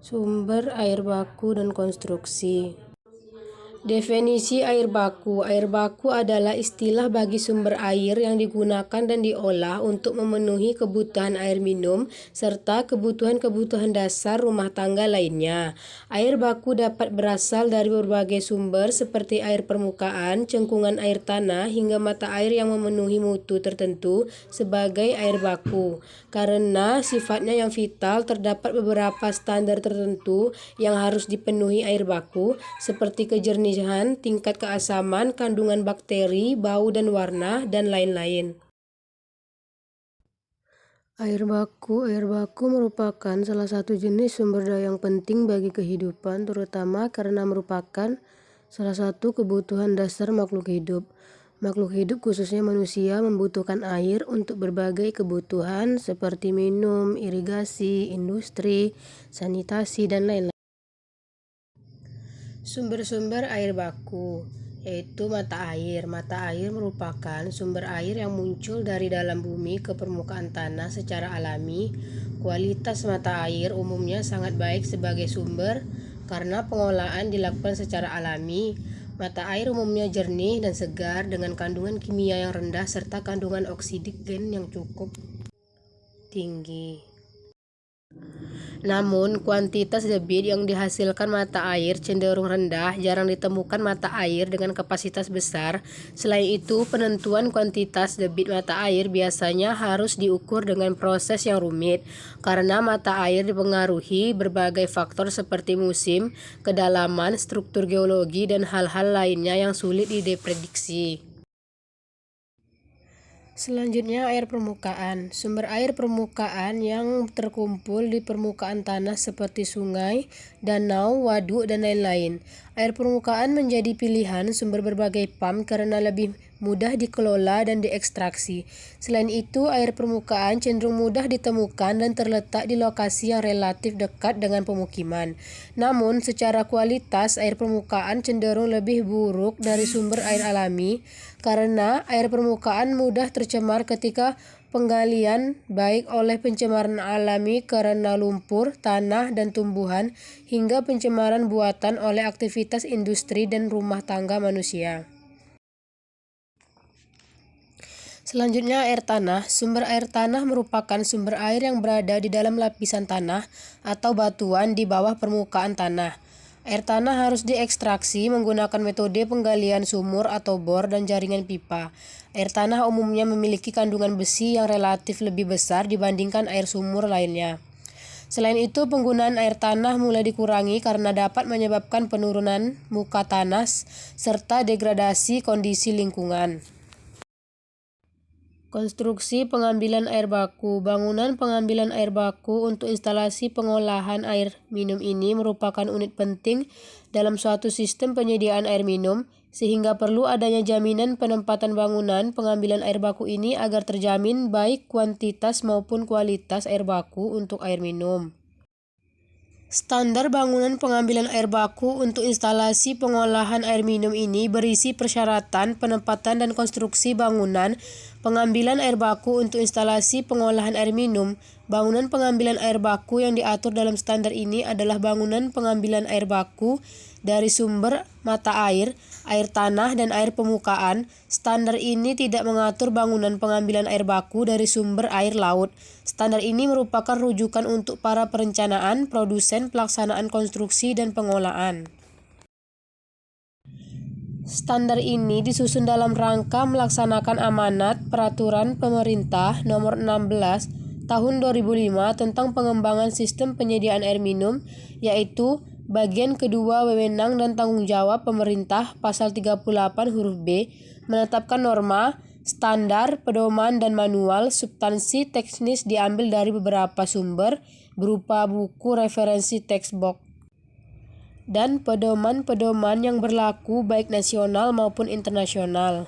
Sumber air baku dan konstruksi. Definisi air baku. Air baku adalah istilah bagi sumber air yang digunakan dan diolah untuk memenuhi kebutuhan air minum serta kebutuhan-kebutuhan dasar rumah tangga lainnya. Air baku dapat berasal dari berbagai sumber seperti air permukaan, cengkungan air tanah, hingga mata air yang memenuhi mutu tertentu sebagai air baku. Karena sifatnya yang vital, terdapat beberapa standar tertentu yang harus dipenuhi air baku, seperti kejernihan, tingkat keasaman, kandungan bakteri, bau dan warna, dan lain-lain. Air baku merupakan salah satu jenis sumber daya yang penting bagi kehidupan, terutama karena merupakan salah satu kebutuhan dasar makhluk hidup. Makhluk hidup, khususnya manusia, membutuhkan air untuk berbagai kebutuhan seperti minum, irigasi, industri, sanitasi, dan lain-lain. Sumber-sumber air baku yaitu mata air. Mata air merupakan sumber air yang muncul dari dalam bumi ke permukaan tanah secara alami. Kualitas mata air umumnya sangat baik sebagai sumber karena pengolahan dilakukan secara alami. Mata air umumnya jernih dan segar dengan kandungan kimia yang rendah serta kandungan oksigen yang cukup tinggi. Namun, kuantitas debit yang dihasilkan mata air cenderung rendah, jarang ditemukan mata air dengan kapasitas besar. Selain itu, penentuan kuantitas debit mata air biasanya harus diukur dengan proses yang rumit, karena mata air dipengaruhi berbagai faktor seperti musim, kedalaman, struktur geologi, dan hal-hal lainnya yang sulit diprediksi. Selanjutnya, air permukaan. Sumber air permukaan yang terkumpul di permukaan tanah seperti sungai, danau, waduk, dan lain-lain. Air permukaan menjadi pilihan sumber berbagai pump karena lebih mudah dikelola dan diekstraksi. Selain itu, air permukaan cenderung mudah ditemukan dan terletak di lokasi yang relatif dekat dengan pemukiman. Namun, secara kualitas, air permukaan cenderung lebih buruk dari sumber air alami karena air permukaan mudah tercemar ketika penggalian, baik oleh pencemaran alami karena lumpur, tanah, dan tumbuhan, hingga pencemaran buatan oleh aktivitas industri dan rumah tangga manusia. Selanjutnya, air tanah. Sumber air tanah merupakan sumber air yang berada di dalam lapisan tanah atau batuan di bawah permukaan tanah. Air tanah harus diekstraksi menggunakan metode penggalian sumur atau bor dan jaringan pipa. Air tanah umumnya memiliki kandungan besi yang relatif lebih besar dibandingkan air sumur lainnya. Selain itu, penggunaan air tanah mulai dikurangi karena dapat menyebabkan penurunan muka tanah serta degradasi kondisi lingkungan. Konstruksi pengambilan air baku. Bangunan pengambilan air baku untuk instalasi pengolahan air minum ini merupakan unit penting dalam suatu sistem penyediaan air minum, sehingga perlu adanya jaminan penempatan bangunan pengambilan air baku ini agar terjamin baik kuantitas maupun kualitas air baku untuk air minum. Standar bangunan pengambilan air baku untuk instalasi pengolahan air minum ini berisi persyaratan, penempatan, dan konstruksi bangunan pengambilan air baku untuk instalasi pengolahan air minum. Bangunan pengambilan air baku yang diatur dalam standar ini adalah bangunan pengambilan air baku dari sumber mata air tanah, dan air permukaan. Standar ini tidak mengatur bangunan pengambilan air baku dari sumber air laut. Standar ini merupakan rujukan untuk para perencanaan, produsen, pelaksanaan konstruksi, dan pengolahan. Standar ini disusun dalam rangka melaksanakan amanat Peraturan Pemerintah Nomor 16 Tahun 2005 tentang pengembangan sistem penyediaan air minum, yaitu Bagian kedua Wewenang dan Tanggung Jawab Pemerintah Pasal 38 huruf B menetapkan norma, standar, pedoman, dan manual. Substansi teknis diambil dari beberapa sumber berupa buku referensi textbook dan pedoman-pedoman yang berlaku baik nasional maupun internasional.